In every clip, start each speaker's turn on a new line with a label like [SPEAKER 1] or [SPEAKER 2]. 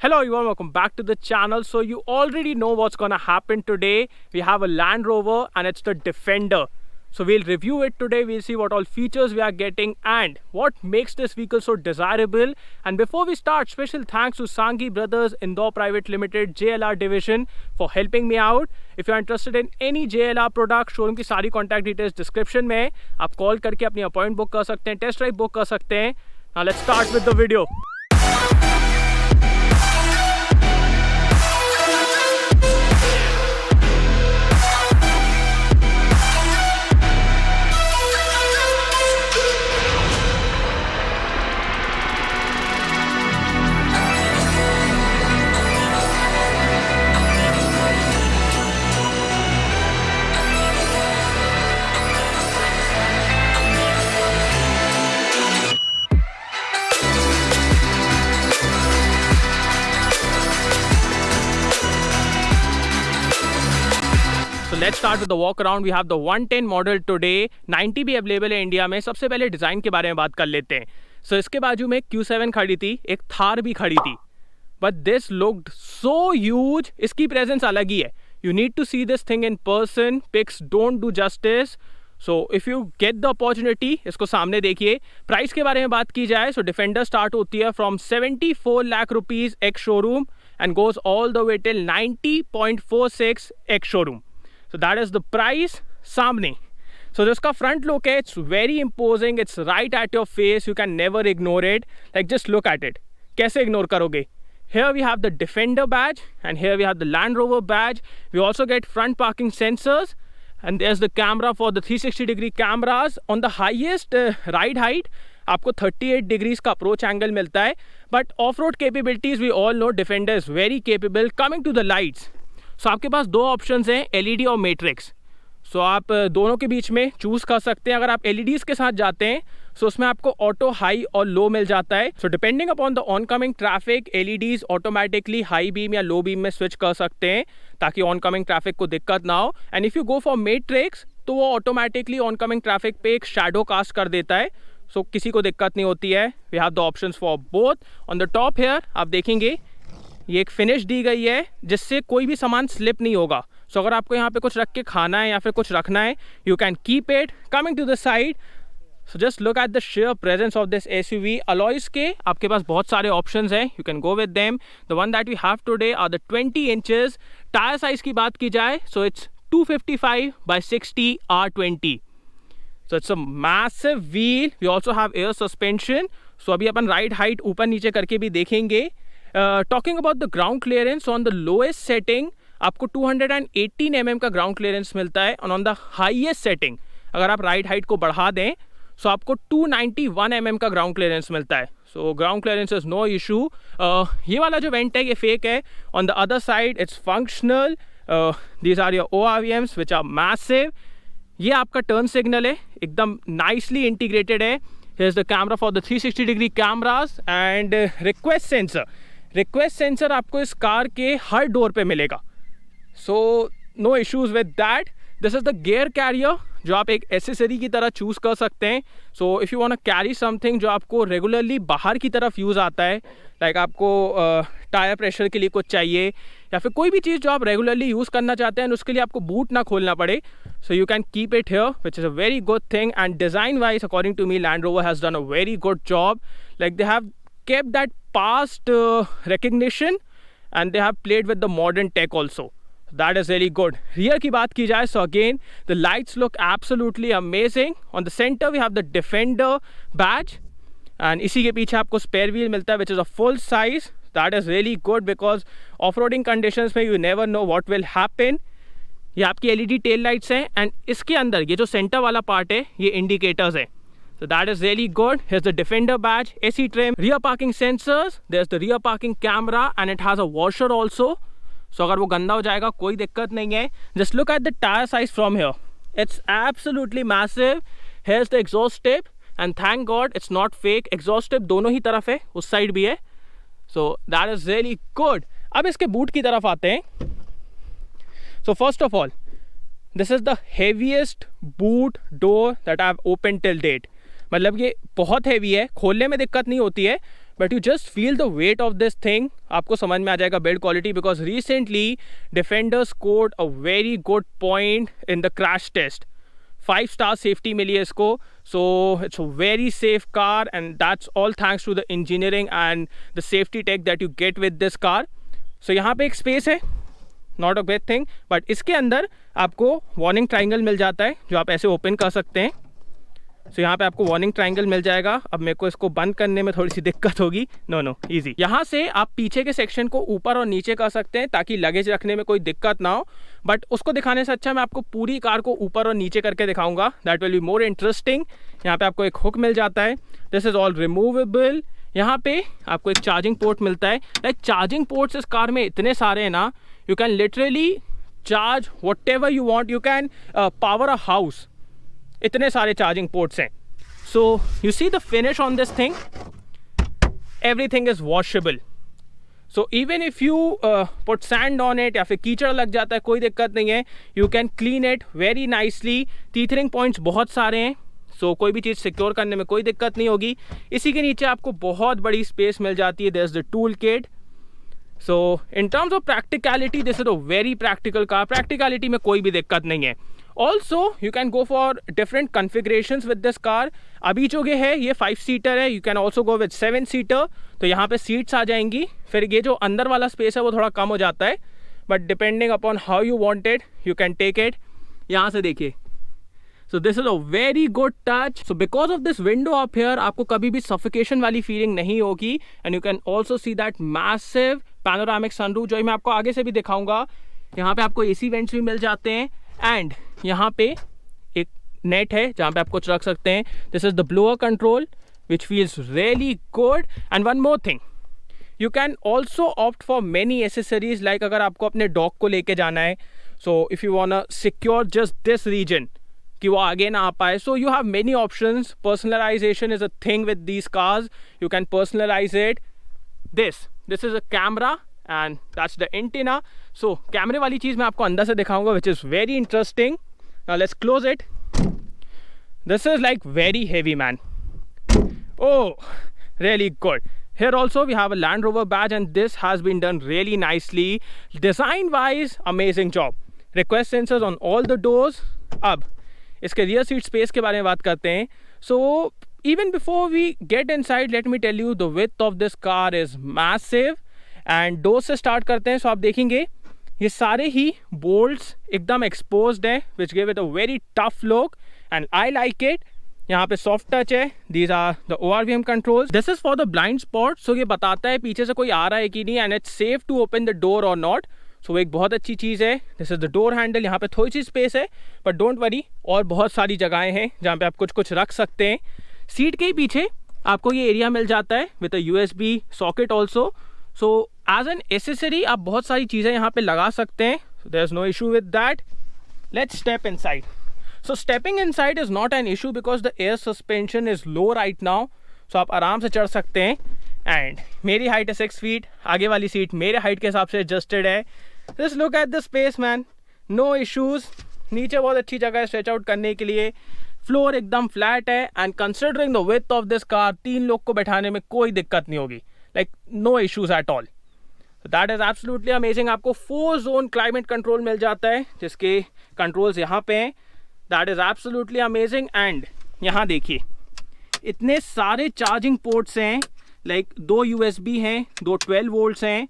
[SPEAKER 1] Hello everyone, welcome back to the channel. So you already know what's gonna happen today. We have a Land Rover and it's the Defender. So we'll review it today. We'll see what all features we are getting and what makes this vehicle so desirable. And before we start, special thanks to Sanghi Brothers Indore Private Limited JLR division for helping me out. If you're interested in any JLR product, showroom की सारी contact details description में है. आप call करके अपनी appointment book कर सकते हैं, test drive book कर सकते हैं. Now let's start with the video. So let's start with the walk around. We have the 110 model today. 90 भी अवेलेबल है इंडिया में. सबसे पहले डिज़ाइन के बारे में बात कर लेते हैं. So इसके बाजू में Q7 खड़ी थी, एक थार भी खड़ी थी. But this looked so huge. इसकी प्रेजेंस अलग ही है. You need to see this thing in person. Pics don't do justice. So if you get the opportunity, इसको सामने देखिए. प्राइस के बारे में बात की जाए, so Defender स्टार्ट होती है from 74 lakh rupees ex showroom and goes all the way till 90.46 ex showroom. So that is the price सामने. So जिसका front look है, it's very imposing. It's right at your face. You can never ignore it. Like just look at it. कैसे ignore करोगे? Here we have the Defender badge and here we have the Land Rover badge. We also get front parking sensors and there's the camera for the 360-degree cameras. On the highest ride height आपको 38 degrees का approach angle मिलता है. But off-road capabilities we all know Defender is very capable. Coming to the lights. सो आपके पास दो options हैं, LED और matrix. सो आप दोनों के बीच में चूज़ कर सकते हैं. अगर आप एलईडीज़ के साथ जाते हैं सो उसमें आपको ऑटो हाई और लो मिल जाता है. So depending upon the oncoming traffic LEDs automatically high beam या लो बीम में स्विच कर सकते हैं ताकि ऑनकमिंग ट्रैफिक को दिक्कत ना हो. And if you go for matrix तो वो ऑटोमेटिकली ऑनकमिंग ट्रैफिक पे एक शैडो कास्ट कर देता है. सो किसी को दिक्कत नहीं होती है. We have the options for both. On the top here आप देखेंगे ये एक फिनिश दी गई है जिससे कोई भी सामान स्लिप नहीं होगा. सो अगर आपको यहाँ पे कुछ रख के खाना है या फिर कुछ रखना है, you can keep it. Coming to the side, so just look at the sheer presence of this SUV. Alloys के आपके पास बहुत सारे ऑप्शंस हैं, you can go with them. The one that we have today are the 20 inches. Tyre size की बात की जाए so it's 255 by 60 R20. So it's a massive wheel. We also have air suspension. So अभी अपन ride height ऊपर नीचे करके भी देखेंगे. Talking about the ground clearance, on the lowest setting आपको 218 mm का ग्राउंड क्लियरेंस मिलता है. और ऑन द हाईएस्ट सेटिंग अगर आप राइड हाइट को बढ़ा दें सो आपको 291 mm का ग्राउंड क्लियरेंस मिलता है. So ground clearance is no issue. ये वाला जो वेंट है ये फेक है. On the other side it's functional. These are your ORVMs which are massive. ये आपका टर्न सिग्नल है, एकदम नाइसली इंटीग्रेटेड है. Here's the camera for the 360-degree cameras and request sensor. Request sensor आपको इस कार के हर डोर पे मिलेगा. So no issues with that. This is the gear carrier जो आप एक एसेसरी की तरह चूज़ कर सकते हैं. So if you want to carry something जो आपको रेगुलरली बाहर की तरफ यूज़ आता है, लाइक आपको टायर प्रेशर के लिए कुछ चाहिए या फिर कोई भी चीज़ जो आप रेगुलरली यूज़ करना चाहते हैं उसके लिए आपको बूट ना खोलना पड़े, so you can keep it here which is a very good thing. And design wise according to me Land Rover has done a very good job. Like they have kept that past recognition and they have played with the modern tech also. That is really good. Rear की बात की जाए, so again the lights look absolutely amazing. On the center we have the Defender badge and इसी के पीछे आपको spare wheel मिलता है which is a full size. That is really good because off-roading conditions में you never know what will happen. ये आपकी LED tail lights हैं and इसके अंदर ये जो center वाला part है ये indicators हैं. So that is really good. Here's the Defender badge, AC trim, rear parking sensors. There's the rear parking camera and it has a washer also. So अगर वो गंदा हो जाएगा कोई दिक्कत नहीं है. Just look at the tire size from here. It's absolutely massive. Here's the exhaust tip and thank God it's not fake. Exhaust tip दोनों ही तरफ है, उस साइड भी है. So that is really good. अब इसके बूट की तरफ आते हैं. So first of all, this is the heaviest boot door that I have opened till date. मतलब ये बहुत हैवी है, खोलने में दिक्कत नहीं होती है but you just feel the weight of this thing, आपको समझ में आ जाएगा build quality, because recently Defender scored a very good point in the crash test. 5 star safety मिली है इसको. So it's a very safe car and that's all thanks to the engineering and the safety tech that you get with this car. So यहाँ पे एक space है, not a big thing, but इसके अंदर आपको वार्निंग ट्राइंगल मिल जाता है जो आप ऐसे ओपन कर सकते हैं. सो यहाँ पे आपको वार्निंग ट्राइंगल मिल जाएगा. अब मेरे को इसको बंद करने में थोड़ी सी दिक्कत होगी. No easy. यहाँ से आप पीछे के सेक्शन को ऊपर और नीचे कर सकते हैं ताकि लगेज रखने में कोई दिक्कत ना हो, बट उसको दिखाने से अच्छा मैं आपको पूरी कार को ऊपर और नीचे करके दिखाऊंगा. That will be more interesting. यहाँ पे आपको एक हुक मिल जाता है. This is all removable. यहाँ पे आपको एक चार्जिंग पोर्ट मिलता है. लाइक चार्जिंग पोर्ट्स इस कार में इतने सारे हैं ना, you can literally charge what ever you want. You can power a house. इतने सारे चार्जिंग पोर्ट्स हैं. So you see the finish on this thing, everything is washable. So even if you put sand on it या फिर कीचड़ लग जाता है, कोई दिक्कत नहीं है. You can clean it very nicely. Tethering points बहुत सारे हैं, सो कोई भी चीज़ सिक्योर करने में कोई दिक्कत नहीं होगी. इसी के नीचे आपको बहुत बड़ी स्पेस मिल जाती है. There is the tool kit. So in terms of practicality this is a very practical car. Practicality में कोई भी दिक्कत नहीं है. Also you can go for different configurations with this car. अभी जो ये है ये 5 सीटर है. You can also go with 7 seater. तो यहाँ पे सीट्स आ जाएंगी. फिर ये जो अंदर वाला स्पेस है वो थोड़ा कम हो जाता है, but depending upon how you want it you can take it. यहाँ से देखिए. So this is a very good touch. So because of this window up here आपको कभी भी सफोकेशन वाली फीलिंग नहीं होगी. And you can also see that massive panoramic sunroof जो मैं आपको आगे से भी दिखाऊंगा. यहाँ पे आपको एसी वेंट्स भी मिल जाते हैं. एंड यहाँ पे एक नेट है जहाँ पे आप कुछ रख सकते हैं. This is the blower control which feels really good. And one more thing, you can also opt for many accessories. Like अगर आपको अपने डॉग को लेके जाना है, so if you want secure just this reason कि वो आगे ना आ पाए, so you have many options. Personalisation is a thing with these cars. You can personalise it. This is a camera and that's the antenna. सो कैमरे वाली चीज़ मैं आपको अंदर से दिखाऊंगा which is very interesting. Now let's close it. This is like very heavy man. Oh, really good. Here also we have a Land Rover badge and this has been done really nicely. Design wise, amazing job. Request sensors on all the doors. अब इसके rear seat space के बारे में बात करते हैं. So even before we get inside, let me tell you the width of this car is massive. And doors से start करते हैं. So आप देखेंगे ये सारे ही bolts एकदम exposed हैं, which give it a very tough look and I like it. यहाँ पे सॉफ्ट टच है. These are the ORVM controls. This is for the blind spot. So ये बताता है पीछे से कोई आ रहा है कि नहीं, and it's safe to open the door or not. सो एक बहुत अच्छी चीज़ है. This is the door handle. यहाँ पे थोड़ी सी स्पेस है, बट डोंट वरी, और बहुत सारी जगहें हैं जहाँ पे आप कुछ रख सकते हैं. सीट के ही पीछे आपको ये एरिया मिल जाता है with a USB socket also. So as an accessory आप बहुत सारी चीज़ें यहाँ पे लगा सकते हैं. There is no issue with that. Let's step inside. So stepping inside is not an issue because the air suspension is low right now. So आप आराम से चढ़ सकते हैं. एंड मेरी हाइट है 6 फीट. आगे वाली सीट मेरे हाइट के हिसाब से एडजस्टेड है. Just look at the space man. No issues. नीचे बहुत अच्छी जगह है स्ट्रेच आउट करने के लिए. फ्लोर एकदम फ्लैट है. And considering the width of this car 3 लोग को बैठाने में कोई दिक्कत नहीं होगी. Like no issues at all. That is absolutely amazing. आपको 4 जोन क्लाइमेट कंट्रोल मिल जाता है जिसके कंट्रोल्स यहाँ पे हैं. That is absolutely amazing. And यहाँ देखिए इतने सारे चार्जिंग पोर्ट्स हैं. लाइक 2 USB हैं, 2 12 वोल्ट्स हैं.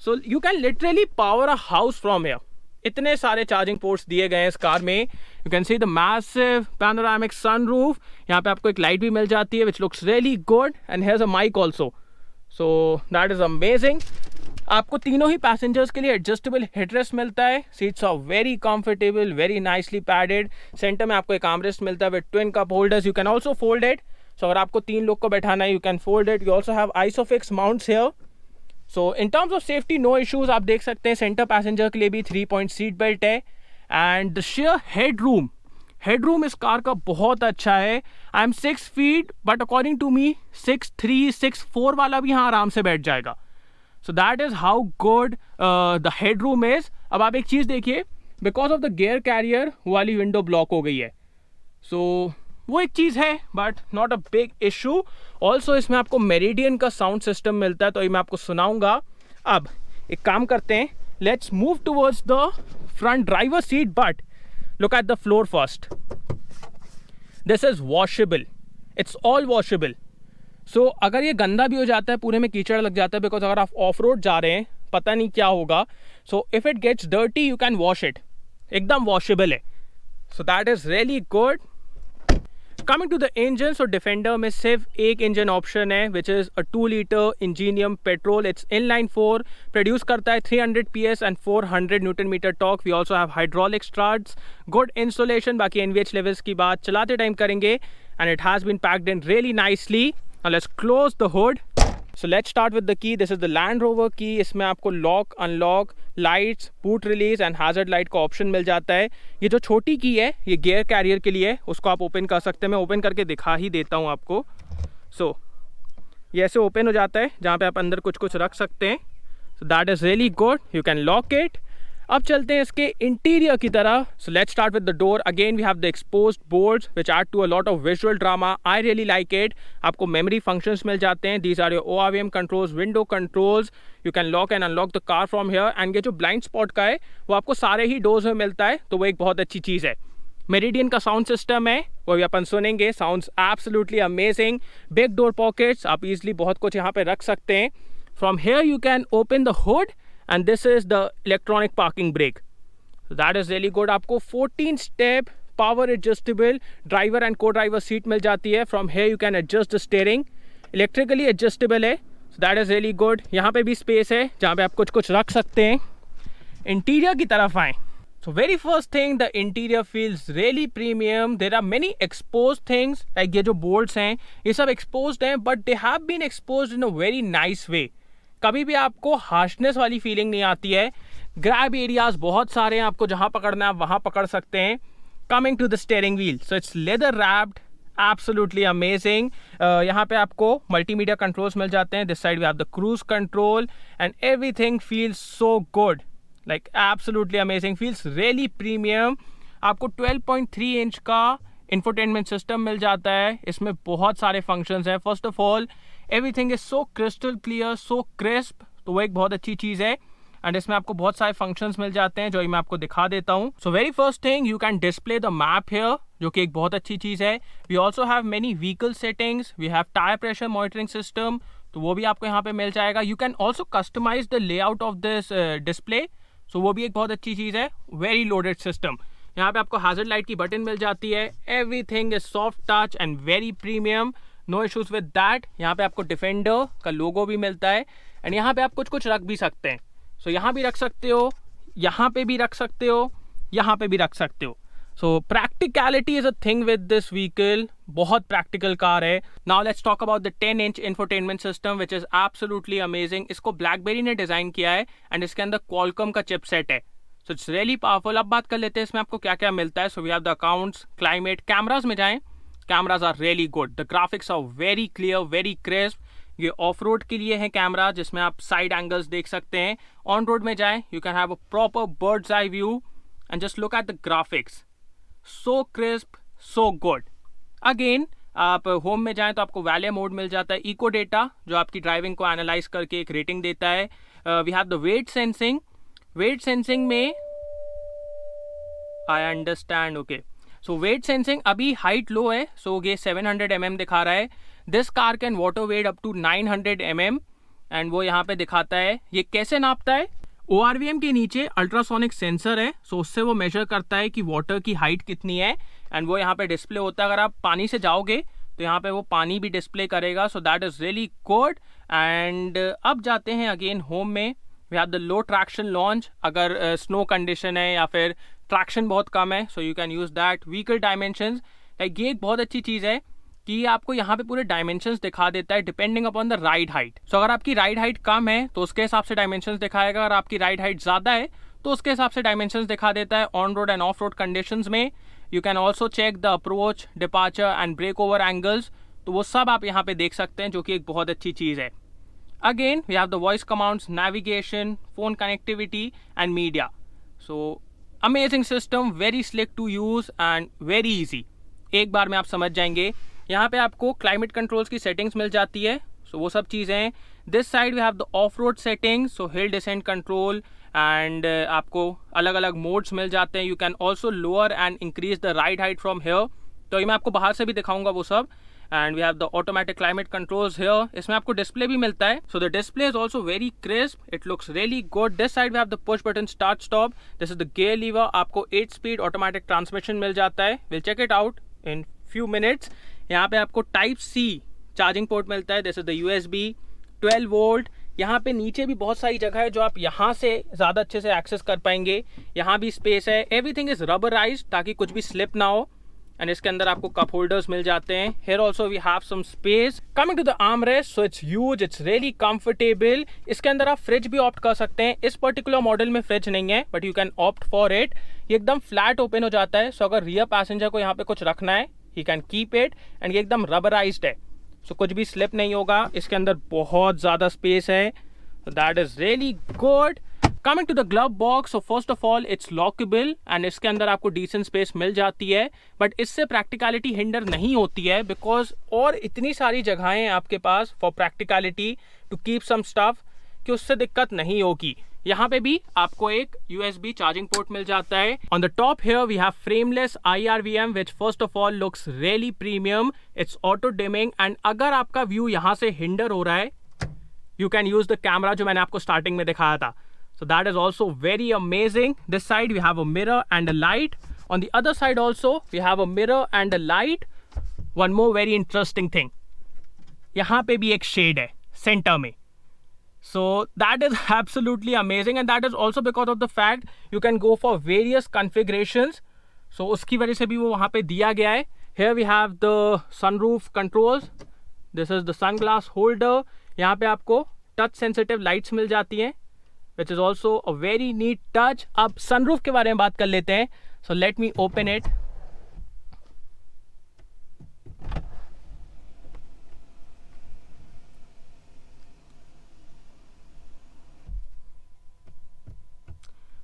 [SPEAKER 1] सो you can literally power a house from here. इतने सारे चार्जिंग पोर्ट्स दिए गए हैं इस कार में. You can see the massive panoramic sunroof. यहाँ पे आपको एक लाइट भी मिल जाती है which looks really good. And here's a mic also. So that is amazing. आपको तीनों ही पैसेंजर्स के लिए एडजस्टेबल हेडरेस्ट मिलता है. Seats are very comfortable, very nicely padded. Centre में आपको एक आर्मरेस्ट मिलता है with twin cup holders. You can also fold it. So अगर आपको 3 लोग को बैठाना है you can fold it. You also have isofix mounts here. So in terms of safety no issues. आप देख सकते हैं सेंटर पैसेंजर के लिए भी 3 पॉइंट सीट बेल्ट है. एंड द शेयर हेडरूम इस कार का बहुत अच्छा है. I am 6 feet but according to me 6'3", 6'4" वाला भी यहाँ आराम से बैठ जाएगा. So that is how good the headroom is. अब आप एक चीज़ देखिए, because of the gear carrier वाली विंडो ब्लॉक हो गई है. So वो एक चीज़ है but not a big issue. Also इसमें आपको मेरिडियन का साउंड सिस्टम मिलता है, तो ये मैं आपको सुनाऊंगा। अब एक काम करते हैं, let's move towards the front driver seat, but look at the floor first. This is washable, it's all washable. So अगर ये गंदा भी हो जाता है, पूरे में कीचड़ लग जाता है, बिकॉज अगर आप ऑफ रोड जा रहे हैं पता नहीं क्या होगा, so if it gets dirty you can wash it, एकदम वॉशेबल है। So that is really good. Coming to the engine, so Defender में सिर्फ एक इंजन ऑप्शन है, which is a 2 litre Ingenium petrol. It's inline 4, produce करता है 300 PS and 400 newton metre torque. We also have hydraulic struts, good installation. बाकी NVH levels की बात चलाते टाइम करेंगे, and it has been packed in really nicely. Now let's close the hood. So let's start with the key. This is the Land Rover key. इसमें आपको lock, unlock, lights, boot release and hazard light का option मिल जाता है। ये जो छोटी की है ये गियर कैरियर के लिए, उसको आप ओपन कर सकते हैं। मैं ओपन करके दिखा ही देता हूँ आपको। सो ये ऐसे ओपन हो जाता है, जहाँ पे आप अंदर कुछ कुछ रख सकते हैं। So that is really good, you can lock it. अब चलते हैं इसके इंटीरियर की तरह। So let's start with the door. Again we have the exposed boards which add to a lot of visual drama. I really like it. आपको memory functions मिल जाते हैं। These are your ORVM controls, window controls. You can lock and unlock the car from here. And ये जो blind spot का है वो आपको सारे ही डोर्स में मिलता है, तो वो एक बहुत अच्छी चीज़ है। मेरिडियन का साउंड सिस्टम है, वो भी अपन सुनेंगे। Sounds absolutely amazing. Big door pockets, आप इजिली बहुत कुछ यहाँ पे रख सकते हैं। From here you can open the hood and this is the electronic parking brake. That is really good. आपको 14 step power adjustable driver and co driver seat मिल जाती है। From here you can adjust the steering, electrically adjustable है। So that is really good. यहाँ पे भी space है जहाँ पे आप कुछ कुछ रख सकते हैं। इंटीरियर की तरफ आएँ, so very first thing, the interior feels really premium. There are many exposed things, like ये जो boards हैं ये सब exposed हैं, but they have been exposed in a very nice way. कभी भी आपको harshness वाली feeling नहीं आती है। grab areas बहुत सारे हैं, आपको जहाँ पकड़ना है आप वहाँ पकड़ सकते हैं। Coming to the steering wheel, so it's leather wrapped, absolutely amazing. यहाँ पे आपको multimedia controls मिल जाते हैं। This side we have the cruise control and everything feels so good. Like absolutely amazing, feels really premium. आपको 12.3 inch का infotainment system मिल जाता है। इसमें बहुत सारे फंक्शंस हैं। First of all everything is so crystal clear, so crisp, तो वो एक बहुत अच्छी चीज़ है। एंड इसमें आपको बहुत सारे फंक्शंस मिल जाते हैं जो मैं आपको दिखा देता हूँ। So very first thing, you can display the map here, जो कि एक बहुत अच्छी चीज़ है। We also have many vehicle settings, we have tyre pressure monitoring system, तो वो भी आपको यहाँ पे मिल जाएगा। You can also customise the layout of this display, so वो भी एक बहुत अच्छी चीज़ है। Very loaded system. यहाँ पे आपको हैजर्ड लाइट की बटन मिल जाती है। Everything is soft touch and very premium, no issues with that. यहाँ पे आपको डिफेंडर का लोगो भी मिलता है एंड यहाँ पे आप कुछ कुछ रख भी सकते हैं। सो यहाँ भी रख सकते हो, यहाँ पे भी रख सकते हो, यहाँ पे भी रख सकते हो। So practicality is a thing with this vehicle, बहुत प्रैक्टिकल कार है। Now let's talk about the 10 inch infotainment system which is absolutely amazing. इसको ब्लैकबेरी ने डिजाइन किया है एंड इसके अंदर क्वालकॉम का चिपसेट है, सो इट्स रियली पावरफुल। अब बात कर लेते हैं इसमें आपको क्या क्या मिलता है। So we have the accounts, climate, cameras में जाएं, cameras are really good, the graphics are very clear, very crisp. ये ऑफ रोड के लिए है कैमरा, जिसमें आप साइड एंगल्स देख सकते हैं। ऑन रोड में जाएं, you can have a proper birds eye view and just look at the graphics, so crisp, so good. Again आप होम में जाएं तो आपको वैले मोड मिल जाता है, इको डेटा जो आपकी ड्राइविंग को एनालाइज करके एक रेटिंग देता है। We have the weight sensing, weight sensing में I understand, okay. So weight sensing अभी हाइट लो है, सो ये 700 mm दिखा रहा है। This car can water wade up to 900 mm and वो यहाँ पे दिखाता है। ये कैसे नापता है? ORVM के नीचे अल्ट्रासोनिक सेंसर है, सो उससे वो मेजर करता है कि वाटर की हाइट कितनी है एंड वो यहाँ पे डिस्प्ले होता है। अगर आप पानी से जाओगे तो यहाँ पे वो पानी भी डिस्प्ले करेगा, so that is really good. And अब जाते हैं अगेन होम में। We have the low traction launch, अगर स्नो कंडीशन है या फिर ट्रैक्शन बहुत कम है, so you can use that. Vehicle dimensions, like ये एक बहुत अच्छी चीज़ है कि आपको यहाँ पे पूरे डायमेंशंस दिखा देता है depending upon the ride height. So अगर आपकी राइड हाइट कम है तो उसके हिसाब से डायमेंशंस दिखाएगा, अगर आपकी राइड हाइट ज़्यादा है तो उसके हिसाब से डायमेंशंस दिखा देता है। On road and off road conditions में you can also check the approach, departure and breakover angles, तो वो सब आप यहाँ पे देख सकते हैं, जो कि एक बहुत अच्छी चीज़ है। Again we have the voice commands, navigation, phone connectivity and media. So amazing system, very slick to use and very easy. एक बार में आप समझ जाएंगे। यहाँ पे आपको क्लाइमेट कंट्रोल्स की सेटिंग्स मिल जाती है, सो वो सब चीज़ें हैं। This side we have the off road settings, so hill descent control and आपको अलग अलग मोड्स मिल जाते हैं। You can also lower and increase the ride height from here, तो ये मैं आपको बाहर से भी दिखाऊंगा वो सब। And we have the automatic climate controls here, इसमें आपको डिस्प्ले भी मिलता है, so the display is also very crisp, it looks really good. This side we have the push button start stop, this is the gear lever, आपको 8 speed automatic transmission मिल जाता है। Will check it out in few minutes. यहाँ पे आपको type C charging port मिलता है, this is the USB 12 volt. यहाँ पे नीचे भी बहुत सारी जगह है जो आप यहाँ से ज़्यादा अच्छे से एक्सेस कर पाएंगे, यहाँ भी स्पेस है। एवरीथिंग इज रबराइज्ड ताकि कुछ भी स्लिप ना हो। एंड इसके अंदर आपको कप होल्डर्स मिल जाते हैं। Here also we have some space. Coming to the arm rest, so it's huge, it's really comfortable. इसके अंदर आप फ्रिज भी ऑप्ट कर सकते हैं। इस पर्टिकुलर मॉडल में फ्रिज नहीं है, but you can opt for it. ये एकदम फ्लैट ओपन हो जाता है, सो अगर रियर पैसेंजर को यहाँ पे कुछ रखना है, he can keep it. And ये एकदम रबराइज्ड है, सो कुछ भी स्लिप नहीं होगा। इसके अंदर बहुत ज़्यादा स्पेस है, that is really good. Coming to the glove box, so first of all it's lockable and इसके अंदर आपको डिसेंट स्पेस मिल जाती है, बट इससे प्रैक्टिकलिटी हिंडर नहीं होती है, बिकॉज और इतनी सारी जगहें हैं आपके पास for practicality to keep some stuff कि उससे दिक्कत नहीं होगी। यहाँ पे भी आपको एक USB चार्जिंग पोर्ट मिल जाता है। On the top here we have frameless IRVM which first of all looks really premium, it's auto dimming. And अगर आपका व्यू यहाँ से हिंडर हो रहा है, you can use the camera जो मैंने आपको स्टार्टिंग में दिखाया था, so that is also very amazing. This side we have a mirror and a light, on the other side also we have a mirror and a light. One more very interesting thing, यहाँ पे भी एक shade है center में, so that is absolutely amazing and that is also because of the fact you can go for various configurations, so उसकी वजह से भी वो वहाँ पे दिया गया है। Here we have the sunroof controls, this is the sunglass holder, यहाँ पे आपको touch sensitive lights मिल जाती हैं, which is also a very neat touch. अब sunroof के बारे में बात कर लेते हैं, so let me open it.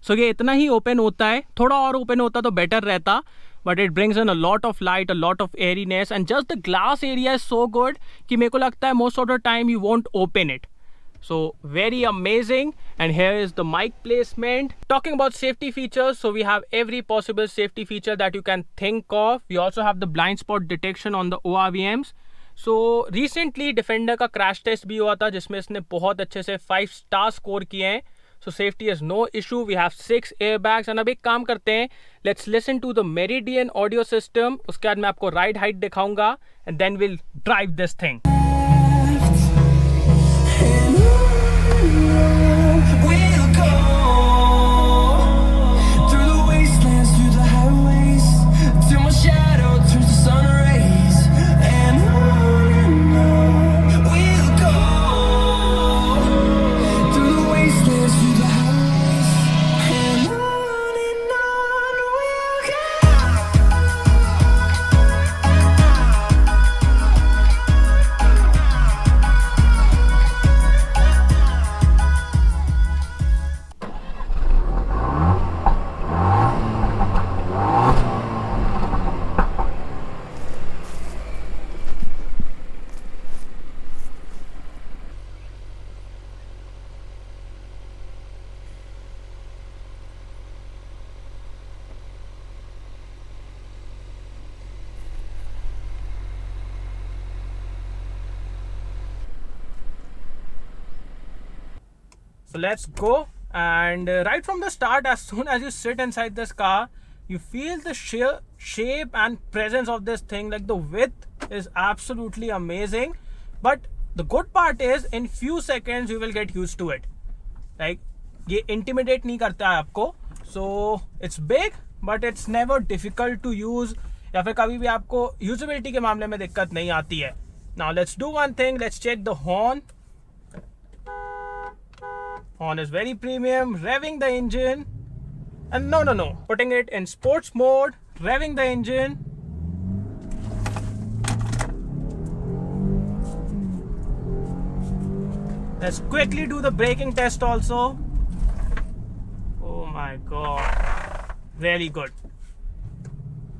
[SPEAKER 1] So ये इतना ही ओपन होता है, थोड़ा और ओपन होता तो बेटर रहता, but it brings in a lot of light, a lot of airiness and just the glass area is so good कि मेरे को लगता है most of the time you won't open it. So very amazing. And here is the mic placement. Talking about safety features, so we have every possible safety feature that you can think of. We also have the blind spot detection on the ORVMs. So recently Defender का crash test भी हुआ था जिसमें इसने बहुत अच्छे से 5 star score किए हैं. So safety is no issue. We have 6 airbags. and अब एक काम करते हैं, let's listen to the Meridian audio system. उसके बाद मैं आपको ride height दिखाऊंगा and then we'll drive this thing. So let's go, and right from the start, as soon as you sit inside this car, you feel the sheer shape and presence of this thing. Like the width is absolutely amazing, but the good part is in few seconds you will get used to it. Like ये intimidate नहीं करता है आपको, so it's big but it's never difficult to use, या फिर कभी भी आपको usability के मामले में दिक्कत नहीं आती है. Now let's do one thing, let's check the horn. Horn is very premium, revving the engine, and no, putting it in sports mode, revving the engine. Let's quickly do the braking test also. Oh my god, really good.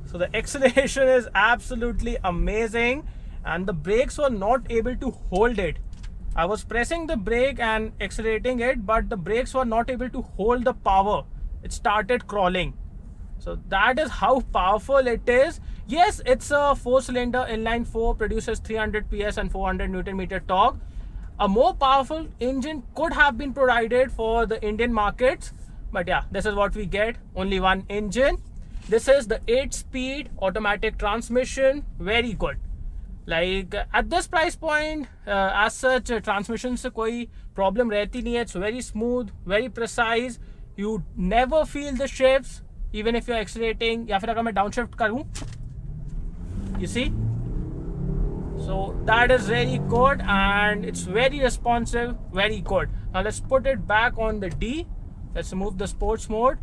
[SPEAKER 1] So the acceleration is absolutely amazing, and the brakes were not able to hold it. I was pressing the brake and accelerating it, but the brakes were not able to hold the power. It started crawling. So that is how powerful it is. Yes, it's a 4-cylinder inline 4, produces 300 PS and 400 Newton meter torque. A more powerful engine could have been provided for the Indian markets, but yeah, this is what we get. Only one engine. This is the 8-speed automatic transmission. Very good. Like at this price point, as such, transmission से कोई problem रहती नहीं है. It's very smooth, very precise. You never feel the shifts, even if you're accelerating. या फिर अगर मैं downshift करूँ, you see. So that is very good, and it's very responsive, very good. Now let's put it back on the D. Let's remove the sports mode.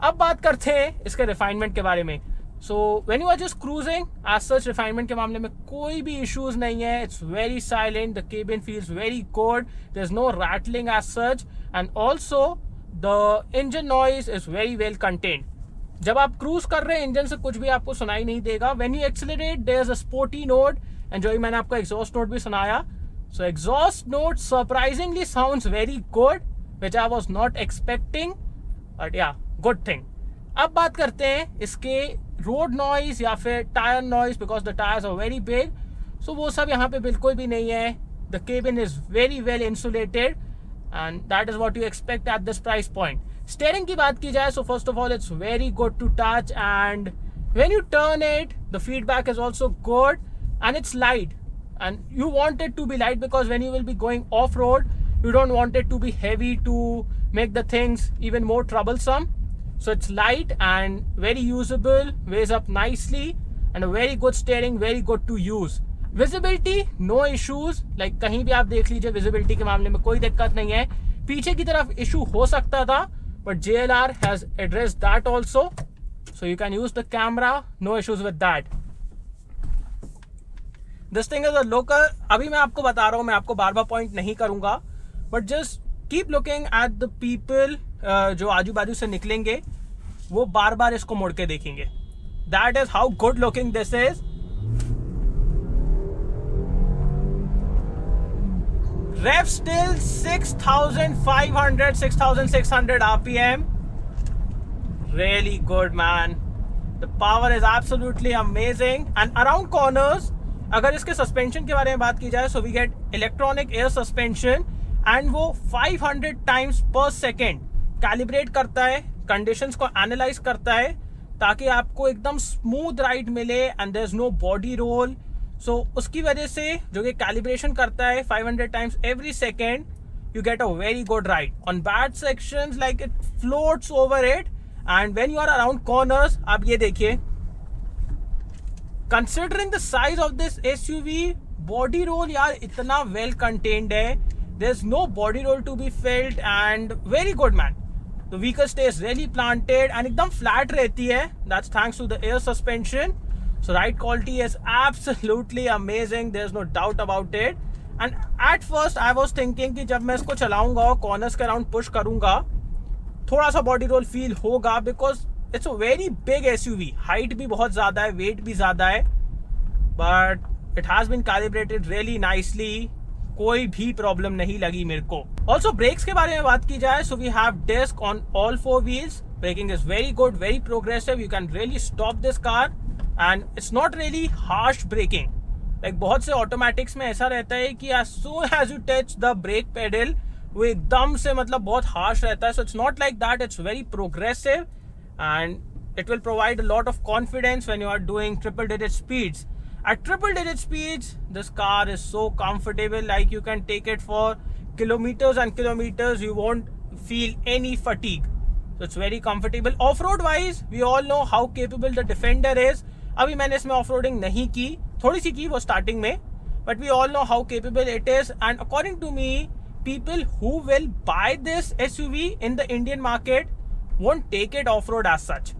[SPEAKER 1] अब बात करते हैं इसके refinement के बारे में. So when you are just cruising, as such refinement के मामले में कोई भी issues नहीं है. It's very silent. The cabin feels very good. There's no rattling as such, and also the engine noise is very well contained. जब आप cruise कर रहे हैं इंजन से कुछ भी आपको सुनाई नहीं देगा. When you accelerate, there's a sporty note, and जो मैंने आपको exhaust note भी सुनाया. So exhaust note surprisingly sounds very good, which I was not expecting, but yeah, good thing. अब बात करते हैं इसके रोड नॉइज या फिर tyre noise, because the tyres are very big. So वो सब यहाँ पे बिल्कुल भी नहीं है. The cabin is very well insulated, and that is what you expect at this price point. Steering की बात की जाए, so first of all it's very good to touch, and when you turn it the feedback is also good, and it's light, and you want it to B light because when you will be going of road you don't want it to be heavy to make the things even more troublesome. So it's light and very usable, weighs up nicely, and a very good steering, very good to use. Visibility, no issues. Like कहीं भी आप देख लीजिए, visibility के मामले में कोई दिक्कत नहीं है. पीछे की तरफ issue हो सकता था, but JLR has addressed that also. So you can use the camera, no issues with that. This thing is a local. अभी मैं आपको बता रहा हूँ, मैं आपको बार बार पॉइंट नहीं करूँगा, but just keep looking at the people जो आजू बाजू से निकलेंगे, वो बार बार इसको मुड़ के देखेंगे. That is how good looking this is. Rev still 6500 6600 RPM. Really good, man. The power is absolutely amazing. And around corners, अगर इसके सस्पेंशन के बारे में बात की जाए, so we get electronic air suspension, and वो 500 टाइम्स पर सेकेंड कैलिब्रेट करता है, कंडीशंस को एनालाइज करता है, ताकि आपको एकदम स्मूथ राइड मिले, and there is no body roll. So उसकी वजह से जो कि कैलिब्रेशन करता है 500 times every second, you get a very good ride. On bad sections like it floats over it, and when you are around corners, आप ये देखिए, considering the size of this SUV, body roll यार इतना well contained है. There's no body roll to be felt, and very good, man. The vehicle stays really planted and एकदम flat रहती है. That's thanks to the air suspension. So ride quality is absolutely amazing. There's no doubt about it. And at first I was thinking कि जब मैं इसको चलाऊंगा और corners के around push करूंगा, थोड़ा सा body roll feel होगा, because it's a very big SUV. Height भी बहुत ज़्यादा है, weight भी ज़्यादा है, but it has been calibrated really nicely. कोई भी प्रॉब्लम नहीं लगी मेरे को. ऑल्सो ब्रेक्स के बारे में बात की जाए, so we have disc on all 4 wheels. Braking is very good, very progressive. You can really stop this car, and it's not really harsh braking. Like बहुत से ऑटोमेटिक्स में ऐसा रहता है कि as soon as you touch the brake pedal, वो एकदम से मतलब बहुत हार्श रहता है. So it's not like that. It's very progressive, and it will provide a lot of confidence when you are doing triple digit speeds. At triple digit speeds, this car is so comfortable, like you can take it for kilometers and kilometers, you won't feel any fatigue. So it's very comfortable. Off-road wise, we all know how capable the Defender is. अभी मैंने इसमें off-roading नहीं की, थोड़ी सी की वो starting में, but we all know how capable it is. And according to me, people who will buy this SUV in the Indian market won't take it off-road as such.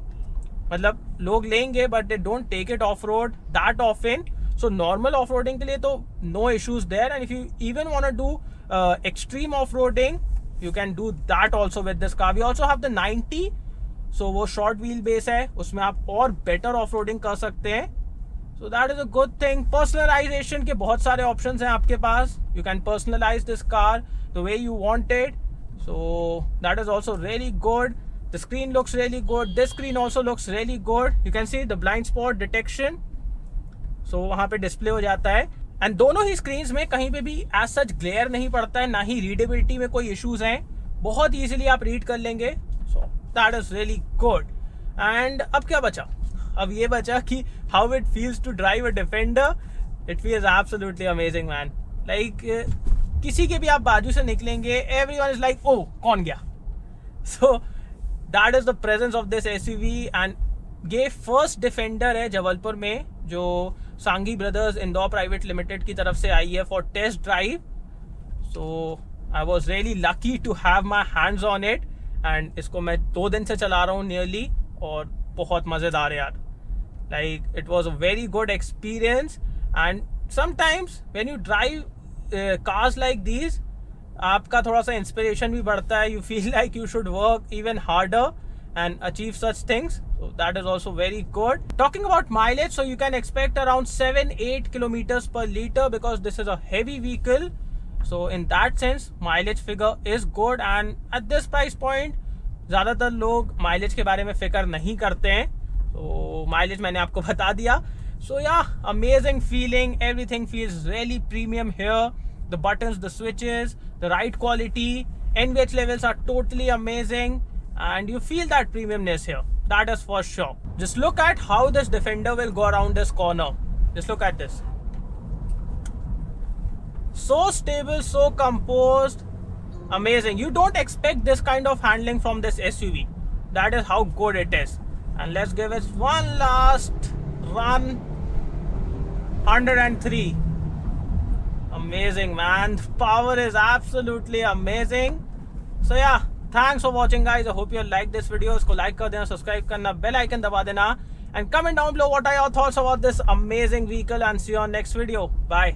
[SPEAKER 1] मतलब लोग लेंगे, but they don't take it off road that often. So normal off roading के लिए तो no issues there, and if you even want to do extreme off roading, you can do that also with this car. We also have the 90 सो वो short wheel base है, उसमें आप और better off roading कर सकते हैं. So that is a good thing. Personalisation के बहुत सारे ऑप्शन हैं आपके पास. You can personalise this car the way you want it. So that is also really good. The screen looks really good. This screen also looks really good. You can see the blind spot detection. So वहाँ पे display हो जाता है. And दोनों ही screens में कहीं पे भी एज सच ग्लेयर नहीं पड़ता है, ना ही रीडेबिलिटी में कोई इश्यूज हैं. बहुत ईजिली आप रीड कर लेंगे. So that is really good. And अब क्या बचा? अब ये बचा कि how it feels to drive a Defender. It feels absolutely amazing man. Like किसी के भी आप बाजू से निकलेंगे, एवरीवन इज लाइक ओ कौन गया. सो that is the presence of this SUV. And ये फर्स्ट डिफेंडर है जबलपुर में जो सांगी ब्रदर्स इंदौर प्राइवेट लिमिटेड की तरफ से आई है for test drive. So I was really lucky to have my hands on it. And इसको मैं 2 दिन से चला रहा हूँ नियरली, और बहुत मज़ेदार है यार. Like it was a very good experience. And sometimes when you drive cars like these, आपका थोड़ा सा इंस्पिरेशन भी बढ़ता है. You feel like you should work even harder and achieve such things. So that is also very good. Talking about mileage, so you can expect around 7-8 kilometers per liter because this is a heavy vehicle. So in that sense mileage figure is good. And at this price point ज़्यादातर लोग mileage के बारे में फिक्र नहीं करते हैं. तो माइलेज मैंने आपको बता दिया. So yeah, amazing feeling. Everything feels really premium here. The buttons, the switches, the ride quality, NVH levels are totally amazing. And you feel that premiumness here. That is for sure. Just look at how this Defender will go around this corner. Just look at this. So stable, so composed. Amazing. You don't expect this kind of handling from this SUV. That is how good it is. And let's give it one last run. 103. Amazing man. The power is absolutely amazing. So yeah, thanks for watching guys. I hope you liked this video. इसको like कर देना, subscribe करना, bell icon दबा देना, and comment down below what are your thoughts about this amazing vehicle, and see you on next video. Bye.